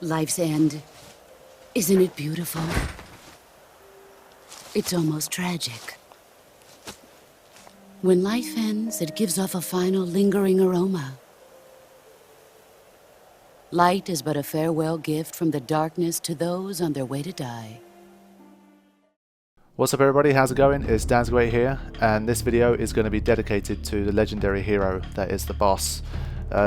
Life's end. Isn't it beautiful? It's almost tragic. When life ends, it gives off a final lingering aroma. Light is but a farewell gift from the darkness to those on their way to die. What's up everybody, how's it going? It's Dansgway here, and this video is going to be dedicated to the legendary hero that is the boss.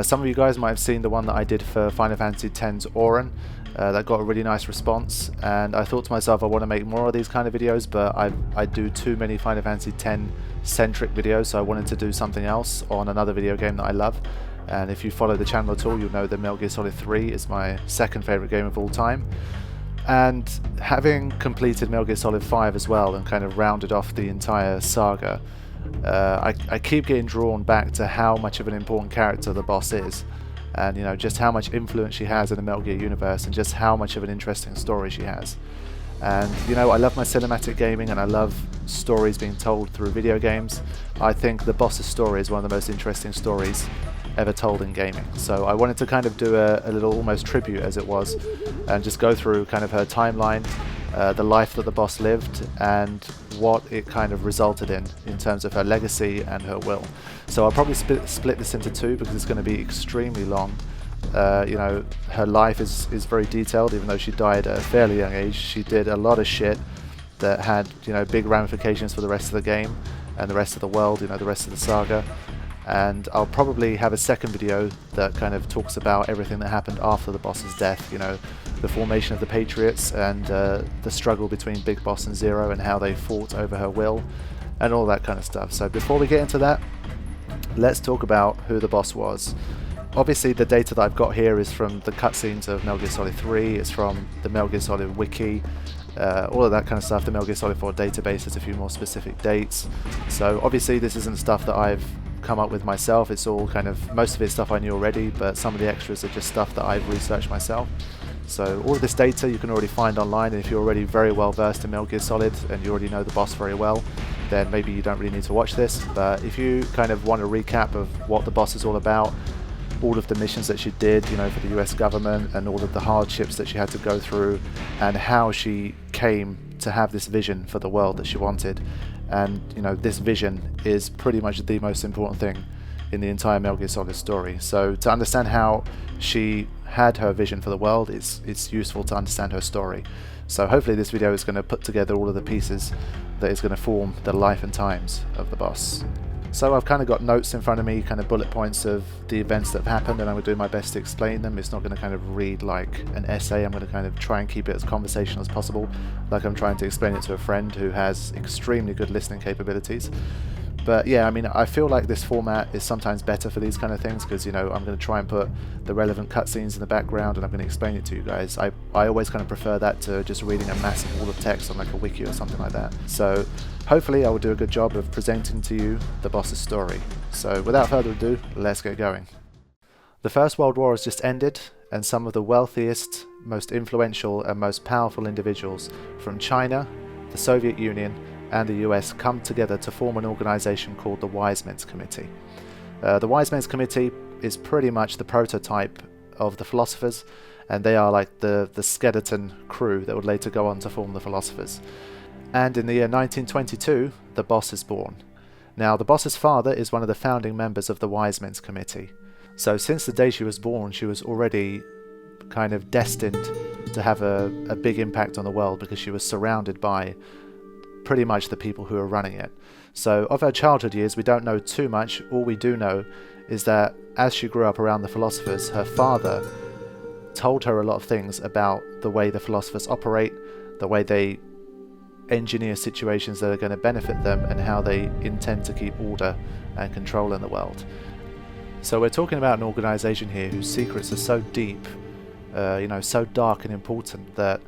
Some of you guys might have seen the one that I did for Final Fantasy X's Auron. That got a really nice response, and I thought to myself I want to make more of these kind of videos, but I do too many Final Fantasy X centric videos, so I wanted to do something else on another video game that I love. And if you follow the channel at all, you'll know that Metal Gear Solid 3 is my second favourite game of all time. And having completed Metal Gear Solid 5 as well and kind of rounded off the entire saga, I keep getting drawn back to how much of an important character the boss is, and just how much influence she has in the Metal Gear universe, and just how much of an interesting story she has. And I love my cinematic gaming, and I love stories being told through video games. I think the boss's story is one of the most interesting stories ever told in gaming. So I wanted to kind of do a little almost tribute, as it was, and just go through kind of her timeline, the life that the boss lived, and what it kind of resulted in terms of her legacy and her will. So I'll probably split this into two because it's going to be extremely long. Her life is very detailed, even though she died at a fairly young age. She did a lot of shit that had big ramifications for the rest of the game and the rest of the world, the rest of the saga. And I'll probably have a second video that kind of talks about everything that happened after the boss's death, the formation of the Patriots, and the struggle between Big Boss and Zero, and how they fought over her will and all that kind of stuff. So before we get into that, let's talk about who the boss was. Obviously the data that I've got here is from the cutscenes of Metal Gear Solid 3, it's from the Metal Gear Solid wiki, all of that kind of stuff. The Metal Gear Solid 4 database has a few more specific dates. So obviously this isn't stuff that I've come up with myself, it's all kind of, most of it's stuff I knew already, but some of the extras are just stuff that I've researched myself. So all of this data you can already find online, and if you're already very well versed in Metal Gear Solid and you already know the boss very well, then maybe you don't really need to watch this. But if you kind of want a recap of what the boss is all about, all of the missions that she did, for the US government, and all of the hardships that she had to go through, and how she came to have this vision for the world that she wanted. And this vision is pretty much the most important thing in the entire Metal Gear Solid story. So to understand how she had her vision for the world, it's useful to understand her story. So hopefully this video is going to put together all of the pieces that is going to form the life and times of the boss. So I've kind of got notes in front of me, kind of bullet points of the events that have happened, and I'm going to do my best to explain them. It's not going to kind of read like an essay. I'm going to kind of try and keep it as conversational as possible, like I'm trying to explain it to a friend who has extremely good listening capabilities. But yeah, I mean, I feel like this format is sometimes better for these kind of things, because I'm going to try and put the relevant cutscenes in the background, and I'm going to explain it to you guys. I always kind of prefer that to just reading a massive wall of text on like a wiki or something like that. So hopefully I will do a good job of presenting to you the boss's story. So without further ado, let's get going. The First World War has just ended, and some of the wealthiest, most influential and most powerful individuals from China, the Soviet Union and the US come together to form an organization called the Wise Men's Committee. The Wise Men's Committee is pretty much the prototype of the philosophers, and they are like the skeleton crew that would later go on to form the philosophers. And in the year 1922, the boss is born. Now, the boss's father is one of the founding members of the Wise Men's Committee. So since the day she was born, she was already kind of destined to have a big impact on the world, because she was surrounded by pretty much the people who are running it. So of her childhood years, we don't know too much. All we do know is that as she grew up around the philosophers, her father told her a lot of things about the way the philosophers operate, the way they engineer situations that are going to benefit them, and how they intend to keep order and control in the world. So we're talking about an organization here whose secrets are so deep, so dark and important, that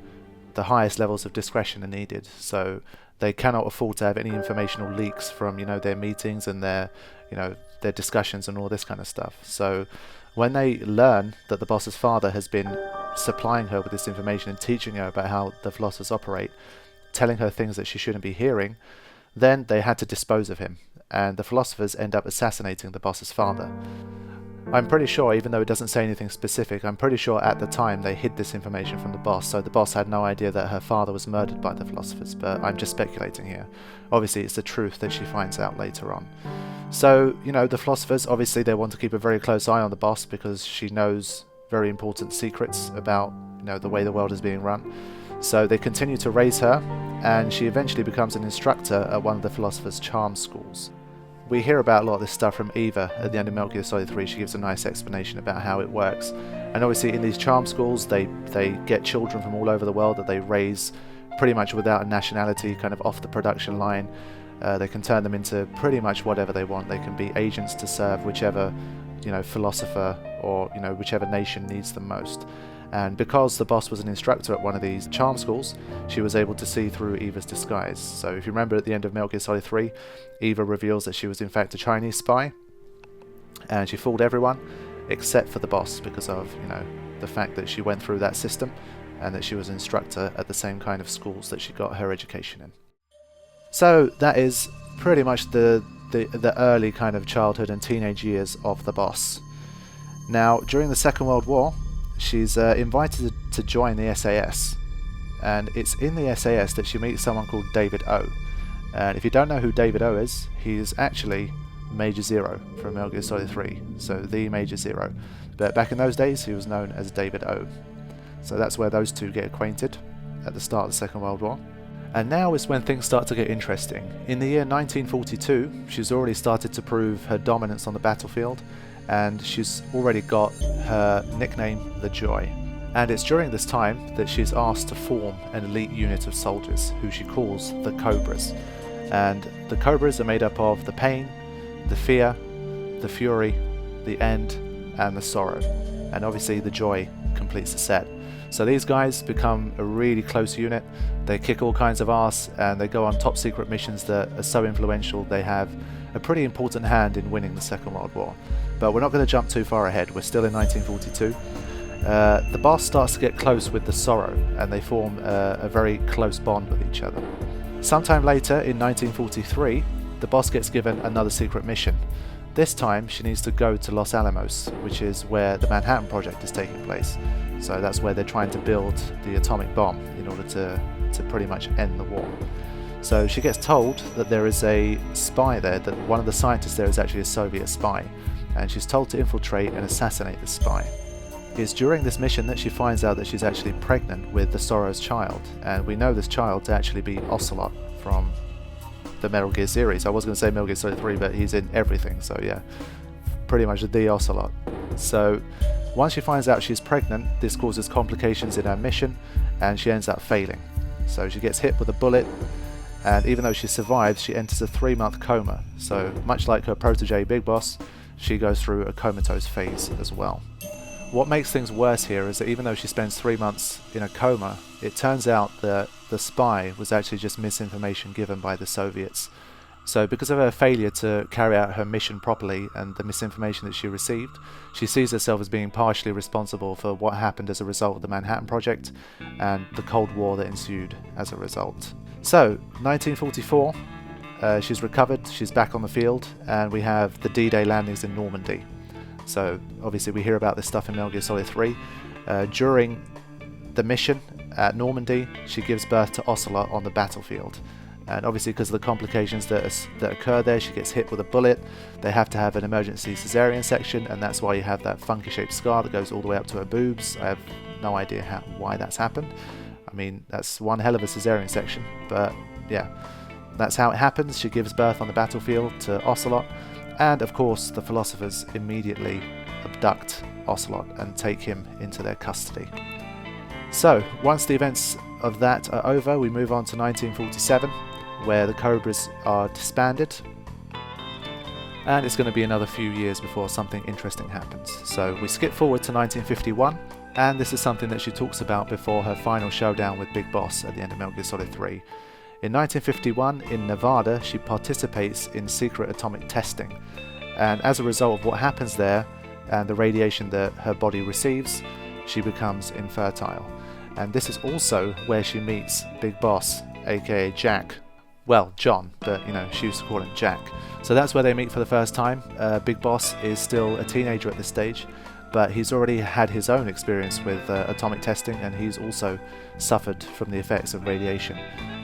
the highest levels of discretion are needed. So they cannot afford to have any informational leaks from their meetings and their discussions and all this kind of stuff. So when they learn that the boss's father has been supplying her with this information and teaching her about how the philosophers operate, telling her things that she shouldn't be hearing, then they had to dispose of him, and the philosophers end up assassinating the boss's father. I'm pretty sure, even though it doesn't say anything specific, I'm pretty sure at the time they hid this information from the boss, so the boss had no idea that her father was murdered by the philosophers, but I'm just speculating here. Obviously it's the truth that she finds out later on. So, you know, the philosophers, obviously they want to keep a very close eye on the boss because she knows very important secrets about, you know, the way the world is being run. So they continue to raise her, and she eventually becomes an instructor at one of the philosophers' charm schools. We hear about a lot of this stuff from Eva at the end of Metal Gear Solid 3. She gives a nice explanation about how it works. And obviously in these charm schools they get children from all over the world that they raise pretty much without a nationality, kind of off the production line. They can turn them into pretty much whatever they want. They can be agents to serve whichever, you know, philosopher or, you know, whichever nation needs them most. And because the boss was an instructor at one of these charm schools, she was able to see through Eva's disguise. So if you remember at the end of Metal Gear Solid 3, Eva reveals that she was in fact a Chinese spy, and she fooled everyone except for the boss because of, you know, the fact that she went through that system and that she was an instructor at the same kind of schools that she got her education in. So that is pretty much the early kind of childhood and teenage years of the boss. Now, during the Second World War, she's invited to join the SAS, and it's in the SAS that she meets someone called David O. And if you don't know who David O is, he's actually Major Zero from Metal Gear Solid 3, so the Major Zero. But back in those days, he was known as David O. So that's where those two get acquainted at the start of the Second World War. And now is when things start to get interesting. In the year 1942, she's already started to prove her dominance on the battlefield, and she's already got her nickname, the Joy. And it's during this time that she's asked to form an elite unit of soldiers, who she calls the Cobras. And the Cobras are made up of the pain, the fear, the fury, the end, and the sorrow. And obviously the Joy completes the set. So these guys become a really close unit. They kick all kinds of ass, and they go on top secret missions that are so influential they have a pretty important hand in winning the Second World War. But we're not going to jump too far ahead. We're still in 1942. The boss starts to get close with the Sorrow, and they form a very close bond with each other. Sometime later, in 1943, the boss gets given another secret mission. This time she needs to go to Los Alamos, which is where the Manhattan Project is taking place. So that's where they're trying to build the atomic bomb in order to pretty much end the war. So she gets told that there is a spy there, that one of the scientists there is actually a Soviet spy, and she's told to infiltrate and assassinate this spy. It's during this mission that she finds out that she's actually pregnant with the Sorrow's child, and we know this child to actually be Ocelot from the Metal Gear series. I was going to say Metal Gear Solid 3, but he's in everything, so yeah, pretty much the Ocelot. So once she finds out she's pregnant, this causes complications in her mission, and she ends up failing. So she gets hit with a bullet, and even though she survives, she enters a 3-month coma. So much like her protege Big Boss, she goes through a comatose phase as well. What makes things worse here is that even though she spends 3 months in a coma, it turns out that the spy was actually just misinformation given by the Soviets. So because of her failure to carry out her mission properly and the misinformation that she received, she sees herself as being partially responsible for what happened as a result of the Manhattan Project and the Cold War that ensued as a result. So, 1944, she's recovered, she's back on the field, and we have the D-Day landings in Normandy. So obviously we hear about this stuff in Metal Gear Solid 3. During the mission at Normandy, she gives birth to Ocelot on the battlefield. And obviously because of the complications that occur there, she gets hit with a bullet. They have to have an emergency cesarean section, and that's why you have that funky shaped scar that goes all the way up to her boobs. I have no idea why that's happened. I mean, that's one hell of a cesarean section, but yeah, that's how it happens. She gives birth on the battlefield to Ocelot, and of course the philosophers immediately abduct Ocelot and take him into their custody. So once the events of that are over, we move on to 1947, where the Cobras are disbanded, and it's going to be another few years before something interesting happens. So we skip forward to 1951, and this is something that she talks about before her final showdown with Big Boss at the end of Metal Gear Solid 3. In 1951, in Nevada, she participates in secret atomic testing, and as a result of what happens there and the radiation that her body receives, she becomes infertile. And this is also where she meets Big Boss, aka Jack, Well, John, but she used to call him Jack. So that's where they meet for the first time. Big Boss is still a teenager at this stage, but he's already had his own experience with atomic testing, and he's also suffered from the effects of radiation.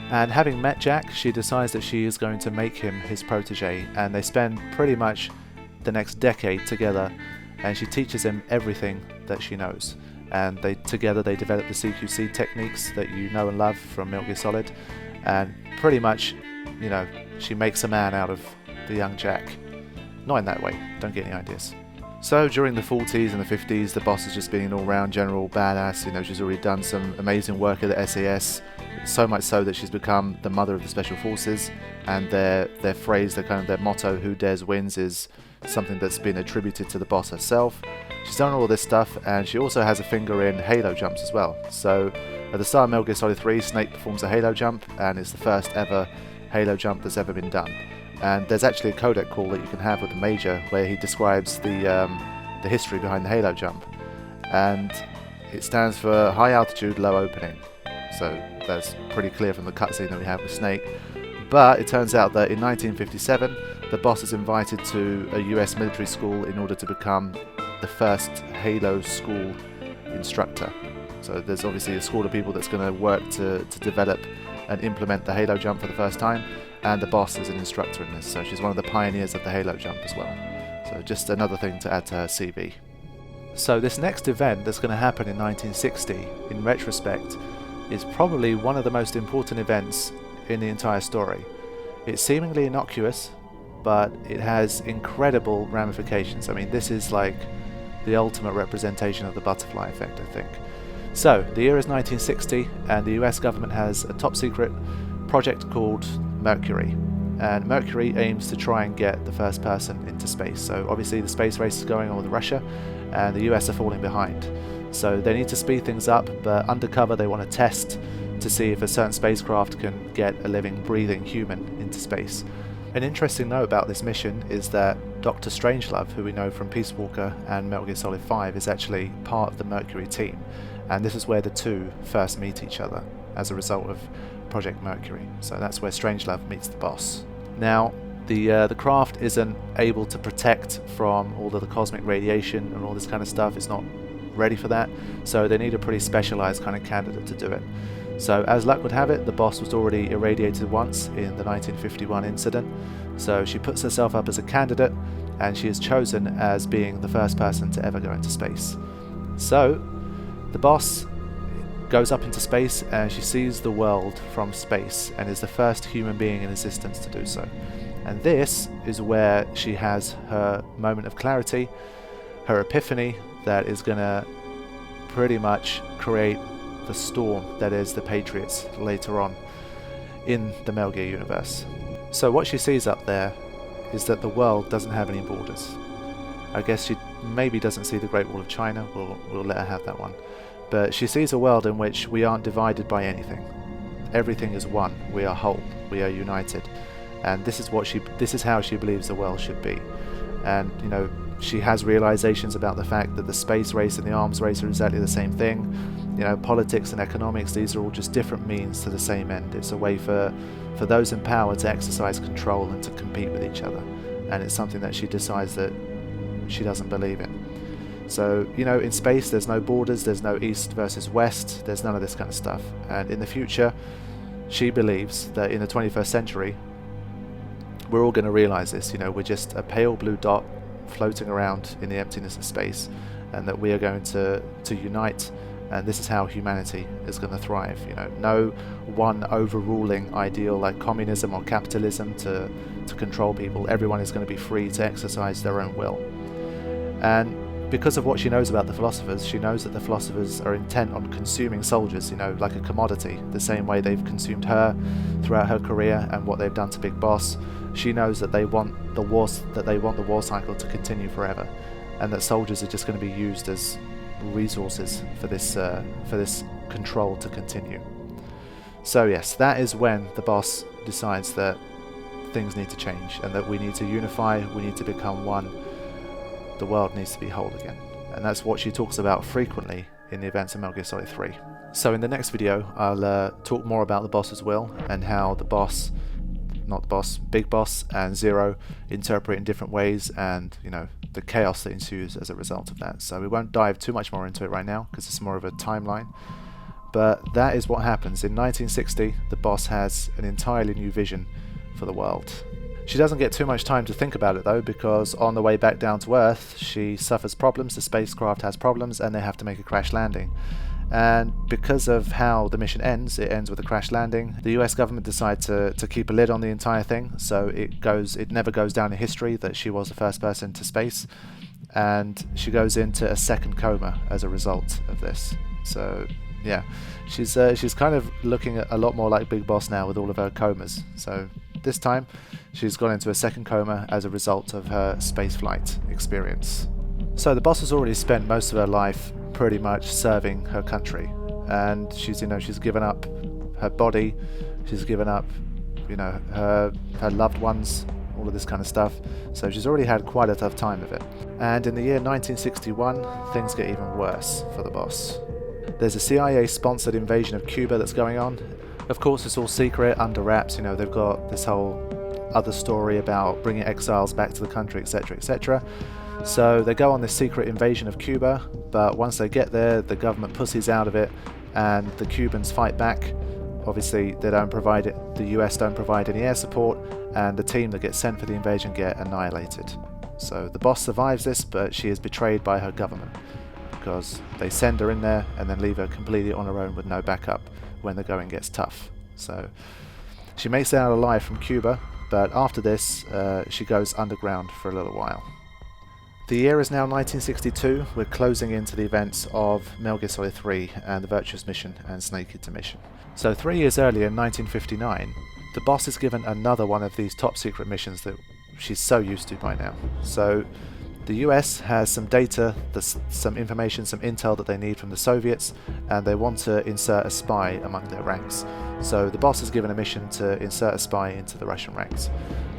And having met Jack, she decides that she is going to make him his protege, and they spend pretty much the next decade together, and she teaches him everything that she knows. And together they develop the CQC techniques that you know and love from Metal Gear Solid, and pretty much, she makes a man out of the young Jack. Not in that way, don't get any ideas. So during the 40s and the 50s, the boss has just been an all-round general badass. She's already done some amazing work at the SAS, so much so that she's become the mother of the Special Forces, and their phrase, their motto, "Who dares wins," is something that's been attributed to the boss herself. She's done all this stuff, and she also has a finger in halo jumps as well. So at the start of Metal Gear Solid 3, Snake performs a halo jump, and it's the first ever halo jump that's ever been done. And there's actually a codec call that you can have with the Major where he describes the history behind the halo jump, and it stands for high altitude, low opening. So that's pretty clear from the cutscene that we have with Snake. But it turns out that in 1957, the boss is invited to a US military school in order to become the first Halo school instructor. So there's obviously a school of people that's going to work to develop and implement the Halo jump for the first time, and the boss is an instructor in this, so she's one of the pioneers of the Halo jump as well. So just another thing to add to her CV. So this next event that's going to happen in 1960, in retrospect, is probably one of the most important events in the entire story. It's seemingly innocuous, but it has incredible ramifications. I mean, this is like the ultimate representation of the butterfly effect, I think. So, the year is 1960, and the US government has a top secret project called Mercury. And Mercury aims to try and get the first person into space. So obviously the space race is going on with Russia, and the US are falling behind. So they need to speed things up, but undercover they want to test to see if a certain spacecraft can get a living, breathing human into space. An interesting note about this mission is that Dr. Strangelove, who we know from Peace Walker and Metal Gear Solid 5, is actually part of the Mercury team, and this is where the two first meet each other as a result of Project Mercury. So that's where Strangelove meets the boss. Now, the craft isn't able to protect from all of the cosmic radiation and all this kind of stuff. It's not ready for that, so they need a pretty specialized kind of candidate to do it. So as luck would have it, the boss was already irradiated once in the 1951 incident, so she puts herself up as a candidate, and she is chosen as being the first person to ever go into space. So the boss goes up into space, and she sees the world from space and is the first human being in existence to do so. And this is where she has her moment of clarity, her epiphany that is going to pretty much create the storm that is the Patriots later on in the Metal Gear universe. So what she sees up there is that the world doesn't have any borders. I guess she maybe doesn't see the Great Wall of China, we'll let her have that one. But she sees a world in which we aren't divided by anything. Everything is one, we are whole, we are united. And this is how she believes the world should be. And she has realizations about the fact that the space race and the arms race are exactly the same thing. Politics and economics, these are all just different means to the same end. It's a way for those in power to exercise control and to compete with each other. And it's something that she decides that she doesn't believe in. So, in space there's no borders, there's no east versus west, there's none of this kind of stuff. And in the future, she believes that in the 21st century, we're all going to realize this. We're just a pale blue dot floating around in the emptiness of space, and that we are going to unite, and this is how humanity is going to thrive. No one overruling ideal like communism or capitalism to control people. Everyone is going to be free to exercise their own will. And because of what she knows about the philosophers, she knows that the philosophers are intent on consuming soldiers, like a commodity, the same way they've consumed her throughout her career and what they've done to Big Boss. She knows that they want the war cycle to continue forever, and that soldiers are just going to be used as resources for this control to continue. So yes, that is when the boss decides that things need to change, and that we need to unify, we need to become one. The world needs to be whole again. And that's what she talks about frequently in the events of Metal Gear Solid 3. So in the next video, I'll talk more about the boss's will and how the boss not the boss, Big Boss and Zero interpret in different ways, and the chaos that ensues as a result of that. So we won't dive too much more into it right now because it's more of a timeline. But that is what happens. In 1960, the boss has an entirely new vision for the world. She doesn't get too much time to think about it though, because on the way back down to Earth, she suffers problems, the spacecraft has problems, and they have to make a crash landing. And because of how the mission ends, it ends with a crash landing. The US government decide to keep a lid on the entire thing, so it never goes down in history that she was the first person to space, and she goes into a second coma as a result of this. So yeah, she's kind of looking a lot more like Big Boss now with all of her comas. So this time she's gone into a second coma as a result of her spaceflight experience. So the boss has already spent most of her life pretty much serving her country, and she's given up her body, she's given up her loved ones, all of this kind of stuff. So she's already had quite a tough time of it. And in the year 1961, things get even worse for the boss. There's a CIA-sponsored invasion of Cuba that's going on. Of course, it's all secret, under wraps. They've got this whole other story about bringing exiles back to the country, etc., etc. So they go on this secret invasion of Cuba, but once they get there, the government pussies out of it, and the Cubans fight back. Obviously, the US don't provide any air support, and the team that gets sent for the invasion get annihilated. So the boss survives this, but she is betrayed by her government, because they send her in there and then leave her completely on her own with no backup when the going gets tough. So she makes it out alive from Cuba, but after this she goes underground for a little while. The year is now 1962. We're closing into the events of Metal Gear Solid 3 and the Virtuous Mission and Snake Eater Mission. So 3 years earlier, in 1959, the boss is given another one of these top secret missions that she's so used to by now. So the US has some data, some information, some intel that they need from the Soviets, and they want to insert a spy among their ranks. So the boss is given a mission to insert a spy into the Russian ranks.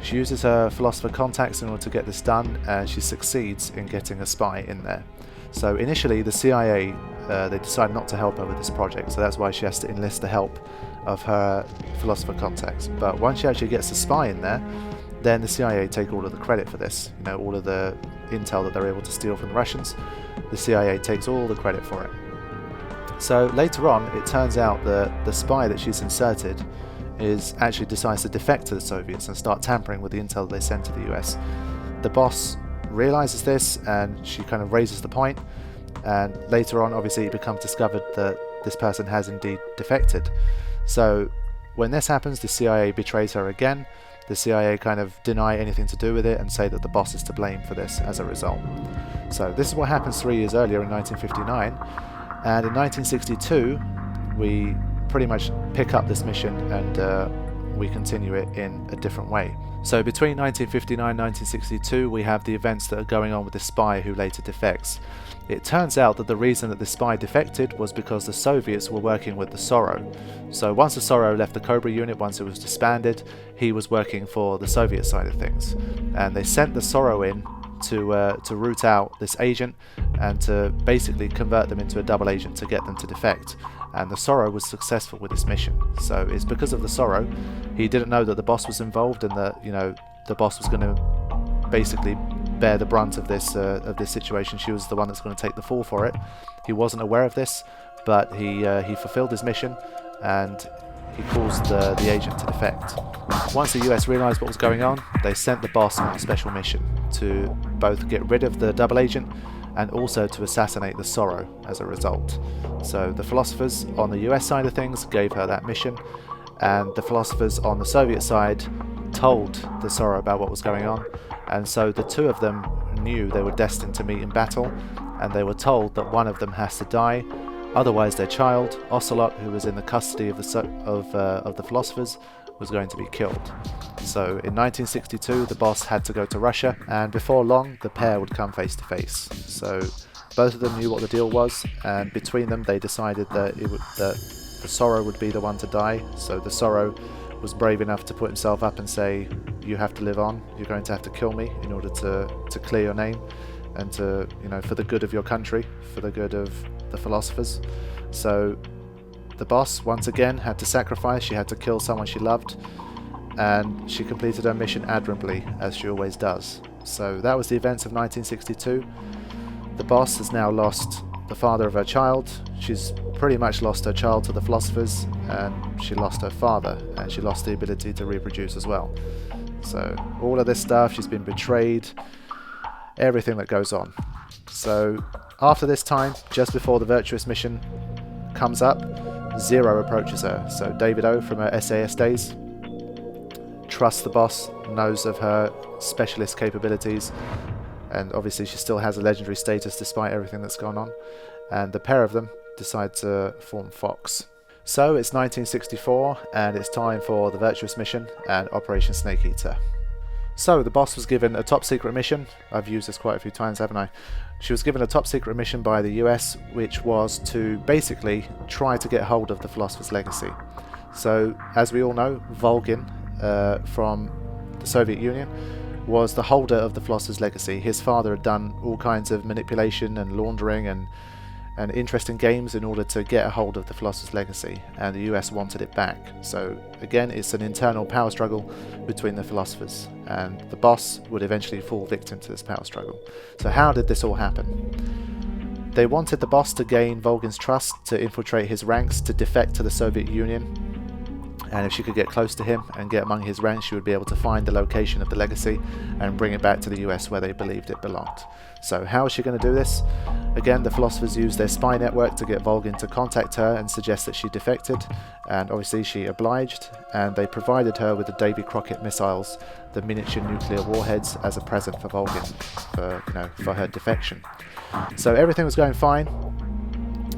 She uses her philosopher contacts in order to get this done, and she succeeds in getting a spy in there. So initially the CIA, they decide not to help her with this project, so that's why she has to enlist the help of her philosopher contacts. But once she actually gets a spy in there, then the CIA take all of the credit for this. All of the intel that they're able to steal from the Russians, the CIA takes all the credit for it. So later on, it turns out that the spy that she's inserted actually decides to defect to the Soviets and start tampering with the intel that they send to the US. The boss realizes this, and she kind of raises the point, and later on obviously it becomes discovered that this person has indeed defected. So when this happens, the CIA betrays her again. The CIA kind of deny anything to do with it and say that the boss is to blame for this as a result. So this is what happens 3 years earlier in 1959, and in 1962 we pretty much pick up this mission and we continue it in a different way. So between 1959 and 1962 we have the events that are going on with the spy who later defects. It turns out that the reason that the spy defected was because the Soviets were working with the Sorrow. So once the Sorrow left the Cobra unit, once it was disbanded, he was working for the Soviet side of things. And they sent the Sorrow in to root out this agent and to basically convert them into a double agent to get them to defect. And the Sorrow was successful with this mission. So it's because of the Sorrow. He didn't know that the boss was involved, and that the boss was going to basically bear the brunt of this situation. She was the one that's going to take the fall for it. He wasn't aware of this, but he fulfilled his mission, and he caused the agent to defect. Once the US realized what was going on, they sent the boss on a special mission to both get rid of the double agent and also to assassinate the Sorrow as a result. So the philosophers on the US side of things gave her that mission, and the philosophers on the Soviet side told the Sorrow about what was going on, and so the two of them knew they were destined to meet in battle, and they were told that one of them has to die, otherwise their child, Ocelot, who was in the custody of the philosophers, was going to be killed. So in 1962 the boss had to go to Russia, and before long the pair would come face to face. So both of them knew what the deal was, and between them they decided that the Sorrow would be the one to die. So the Sorrow was brave enough to put himself up and say, you have to live on, you're going to have to kill me in order to clear your name, and to, for the good of your country, for the good of the philosophers. So the boss once again had to sacrifice. She had to kill someone she loved, and she completed her mission admirably, as she always does. So that was the events of 1962. The boss has now lost the father of her child. She's pretty much lost her child to the philosophers, and she lost her father, and she lost the ability to reproduce as well. So all of this stuff, she's been betrayed, everything that goes on. So after this time, just before the virtuous mission comes up, Zero approaches her. So David O from her SAS days trusts the boss, knows of her specialist capabilities, and obviously she still has a legendary status despite everything that's gone on, and the pair of them decide to form Fox. So it's 1964 and it's time for the virtuous mission and Operation Snake Eater. So the boss was given a top secret mission. I've used this quite a few times, haven't I? She was given a top secret mission by the US, which was to basically try to get hold of the Philosopher's Legacy. So as we all know, Volgin from the Soviet Union was the holder of the Philosopher's Legacy. His father had done all kinds of manipulation and laundering and interesting games in order to get a hold of the Philosopher's Legacy, and the US wanted it back. So again, it's an internal power struggle between the philosophers, and the boss would eventually fall victim to this power struggle. So how did this all happen? They wanted the boss to gain Volgin's trust, to infiltrate his ranks, to defect to the Soviet Union, and if she could get close to him and get among his ranks, she would be able to find the location of the legacy and bring it back to the US where they believed it belonged. So how is she going to do this? Again, the philosophers used their spy network to get Volgin to contact her and suggest that she defected, and obviously she obliged, and they provided her with the Davy Crockett missiles, the miniature nuclear warheads, as a present for Volgin, for her defection. So everything was going fine.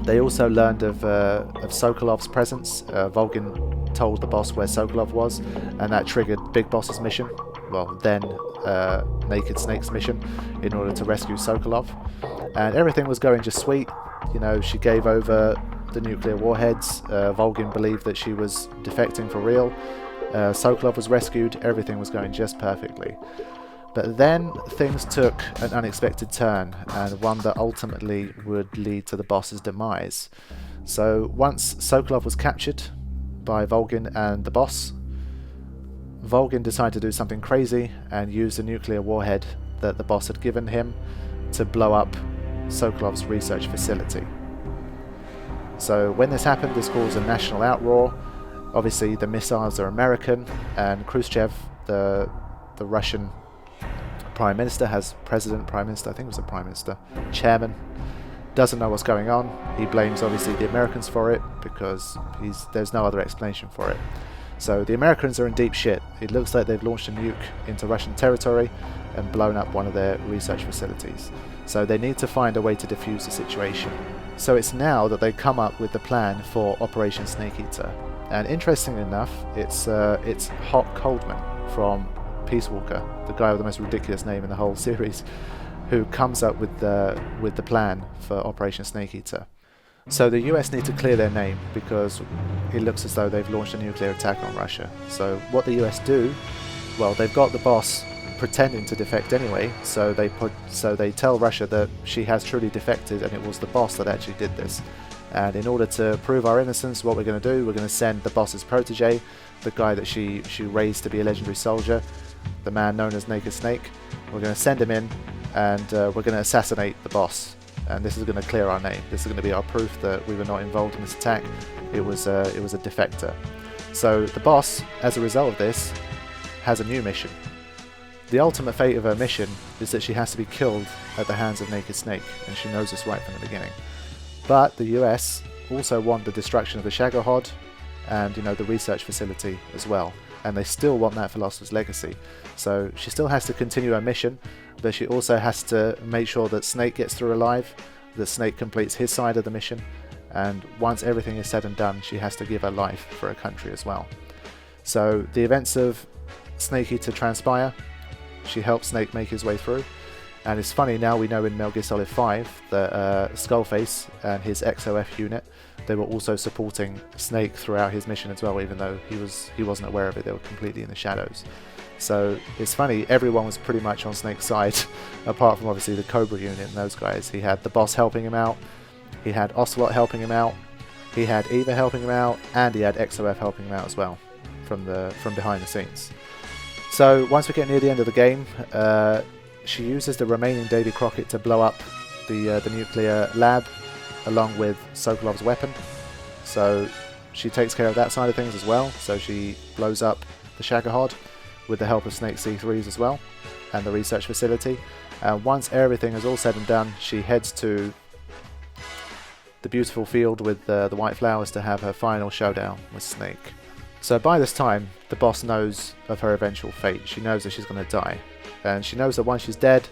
They also learned of Sokolov's presence. Volgin told the boss where Sokolov was, and that triggered Big Boss's mission, well then Naked Snake's mission, in order to rescue Sokolov. And everything was going just sweet. You know, she gave over the nuclear warheads. Volgin believed that she was defecting for real. Sokolov was rescued. Everything was going just perfectly. But then things took an unexpected turn, and one that ultimately would lead to the boss's demise. So once Sokolov was captured by Volgin and the boss, Volgin decided to do something crazy and use the nuclear warhead that the boss had given him to blow up Sokolov's research facility. So when this happened, this caused a national outroar. Obviously the missiles are American, and Khrushchev, the Russian Prime Minister, chairman, doesn't know what's going on. He blames obviously the Americans for it because there's no other explanation for it. So the Americans are in deep shit. It looks like they've launched a nuke into Russian territory and blown up one of their research facilities. So they need to find a way to defuse the situation. So it's now that they come up with the plan for Operation Snake Eater. And interestingly enough, it's Hot Coldman from Peace Walker, the guy with the most ridiculous name in the whole series, who comes up with the plan for Operation Snake Eater. So the US need to clear their name because it looks as though they've launched a nuclear attack on Russia. So what the US do, well, they've got the boss pretending to defect anyway, so they tell Russia that she has truly defected and it was the boss that actually did this. And in order to prove our innocence, what we're going to do, we're going to send the boss's protege, the guy that she raised to be a legendary soldier, the man known as Naked Snake. We're going to send him in, and we're going to assassinate the boss. And this is going to clear our name. This is going to be our proof that we were not involved in this attack. It was a defector. So the boss, as a result of this, has a new mission. The ultimate fate of her mission is that she has to be killed at the hands of Naked Snake, and she knows this right from the beginning. But the US also want the destruction of the Shagohod and the research facility as well, and they still want that Philosopher's Legacy. So she still has to continue her mission, but she also has to make sure that Snake gets through alive, that Snake completes his side of the mission, and once everything is said and done, she has to give her life for her country as well. So the events of Snake Eater transpire. She helps Snake make his way through, and it's funny, now we know in Metal Gear Solid 5 that Skullface and his XOF unit, they were also supporting Snake throughout his mission as well, even though he wasn't aware of it. They were completely in the shadows. So it's funny, everyone was pretty much on Snake's side, apart from obviously the Cobra unit and those guys. He had the boss helping him out, he had Ocelot helping him out, he had Eva helping him out, and he had XOF helping him out as well. from behind the scenes. So once we get near the end of the game, she uses the remaining Davy Crockett to blow up the nuclear lab along with Sokolov's weapon. So she takes care of that side of things as well. So she blows up the Shagohod with the help of Snake C3s as well, and the research facility. And once everything is all said and done, she heads to the beautiful field with the white flowers to have her final showdown with Snake. So by this time, the boss knows of her eventual fate. She knows that she's going to die. And she knows that once she's dead,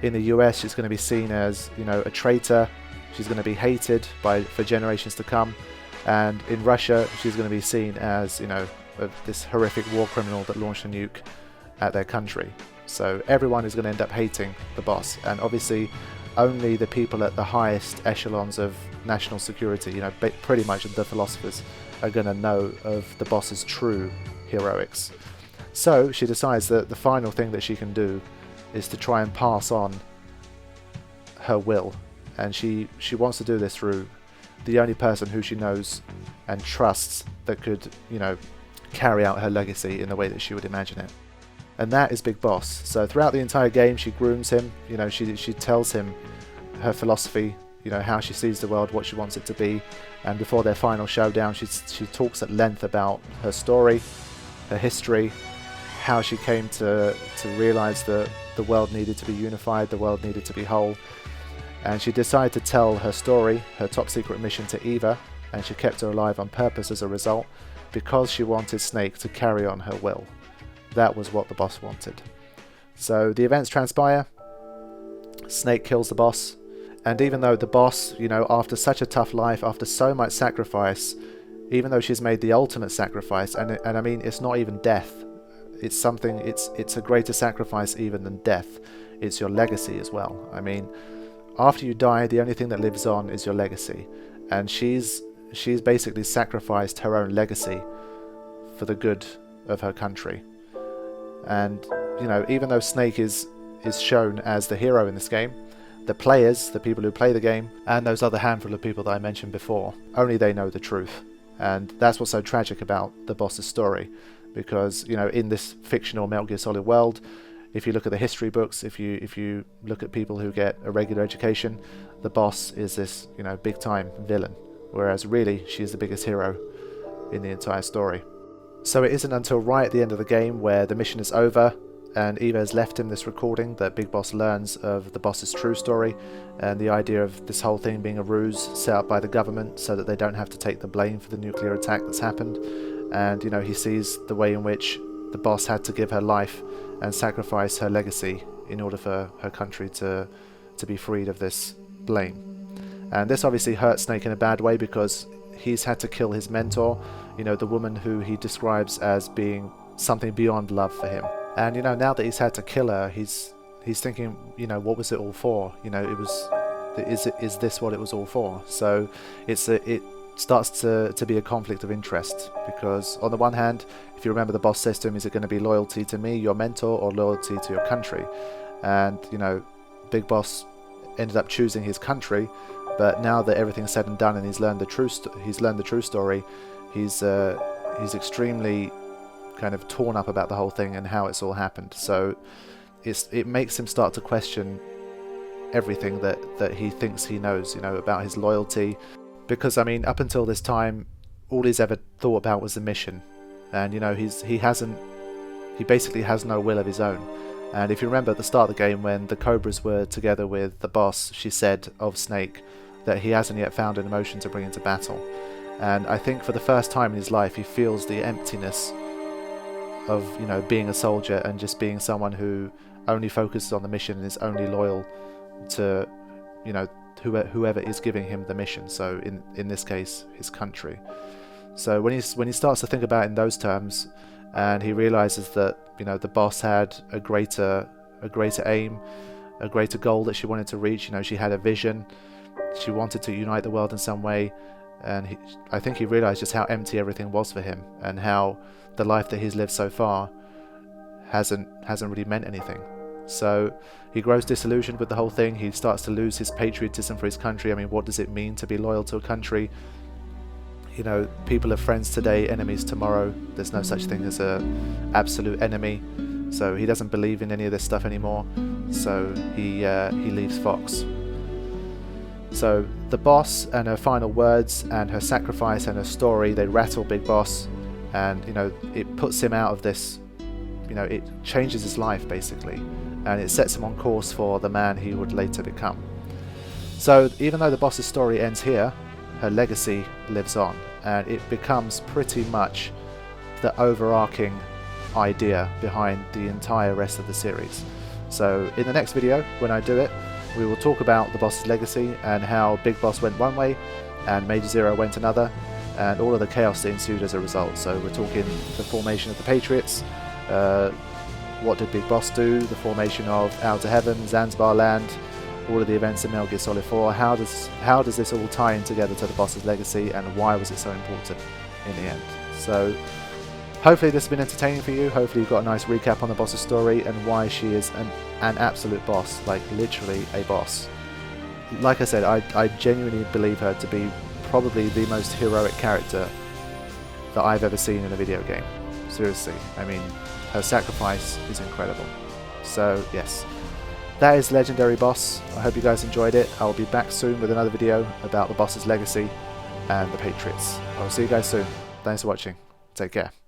in the US, she's going to be seen as, you know, a traitor. She's going to be hated for generations to come. And in Russia, she's going to be seen as, you know, this horrific war criminal that launched a nuke at their country. So everyone is going to end up hating the boss. And obviously, only the people at the highest echelons of national security, you know, pretty much the philosophers, are going to know of the boss's true heroics. So she decides that the final thing that she can do is to try and pass on her will. And she wants to do this through the only person who she knows and trusts that could, you know, carry out her legacy in the way that she would imagine it. And that is Big Boss. So throughout the entire game, she grooms him. You know, she tells him her philosophy, you know, how she sees the world, what she wants it to be. And before their final showdown, she talks at length about her story, her history, how she came to realize that the world needed to be unified, the world needed to be whole. And she decided to tell her story, her top secret mission, to Eva, and she kept her alive on purpose as a result, because she wanted Snake to carry on her will. That was what the boss wanted. So the events transpire. Snake kills the boss. And even though the boss, you know, after such a tough life, after so much sacrifice, even though she's made the ultimate sacrifice, and I mean, it's not even death. It's something, it's a greater sacrifice even than death. It's your legacy as well. I mean, after you die, the only thing that lives on is your legacy. And she's basically sacrificed her own legacy for the good of her country. And, you know, even though Snake is shown as the hero in this game, the players, the people who play the game, and those other handful of people that I mentioned before, only they know the truth. And that's what's so tragic about the boss's story. Because, you know, in this fictional Metal Gear Solid world, if you look at the history books, if you look at people who get a regular education, the boss is this, you know, big time villain. Whereas really, she's the biggest hero in the entire story. So it isn't until right at the end of the game, where the mission is over and Eva has left him this recording, that Big Boss learns of the boss's true story and the idea of this whole thing being a ruse set up by the government so that they don't have to take the blame for the nuclear attack that's happened. And, you know, he sees the way in which the boss had to give her life and sacrifice her legacy in order for her country to be freed of this blame. And this obviously hurts Snake in a bad way, because he's had to kill his mentor, you know, the woman who he describes as being something beyond love for him. And, you know, now that he's had to kill her, he's thinking, you know, what was it all for? You know, is this what it was all for? So it starts to be a conflict of interest, because on the one hand, if you remember, the boss says to him, is it going to be loyalty to me, your mentor, or loyalty to your country? And, you know, Big Boss ended up choosing his country, but now that everything's said and done and he's learned the true story, he's extremely kind of torn up about the whole thing and how it's all happened. So it makes him start to question everything that he thinks he knows, you know, about his loyalty. Because, I mean, up until this time, all he's ever thought about was the mission. And, you know, he basically has no will of his own. And if you remember at the start of the game, when the Cobras were together with the boss, she said of Snake that he hasn't yet found an emotion to bring into battle. And I think for the first time in his life, he feels the emptiness of, you know, being a soldier and just being someone who only focuses on the mission and is only loyal to, you know, whoever is giving him the mission. So in this case, his country. So when he starts to think about it in those terms, and he realizes that, you know, the boss had a greater aim, a greater goal that she wanted to reach. You know, she had a vision. She wanted to unite the world in some way, and I think he realized just how empty everything was for him, and how the life that he's lived so far hasn't really meant anything. So he grows disillusioned with the whole thing. He starts to lose his patriotism for his country. I mean, what does it mean to be loyal to a country? you know, people are friends today, enemies tomorrow. There's no such thing as a absolute enemy. So he doesn't believe in any of this stuff anymore. So he leaves Fox. So the boss and her final words and her sacrifice and her story, they rattle Big Boss, and you know, it puts him out of this, you know, it changes his life basically, and it sets him on course for the man he would later become. So even though the boss's story ends here, her legacy lives on, and it becomes pretty much the overarching idea behind the entire rest of the series. So in the next video, when I do it, we will talk about the boss's legacy and how Big Boss went one way and Major Zero went another, and all of the chaos that ensued as a result. So we're talking the formation of the Patriots, what did Big Boss do, the formation of Outer Heaven, Zanzibar Land, all of the events in Metal Gear Solid 4. How does this all tie in together to the boss's legacy, and why was it so important in the end? So hopefully this has been entertaining for you. Hopefully you've got a nice recap on the boss's story and why she is an absolute boss, like literally a boss. Like I said, I genuinely believe her to be probably the most heroic character that I've ever seen in a video game. Seriously, I mean, her sacrifice is incredible. So yes, that is Legendary Boss. I hope you guys enjoyed it. I will be back soon with another video about the boss's legacy and the Patriots. I will see you guys soon. Thanks for watching. Take care.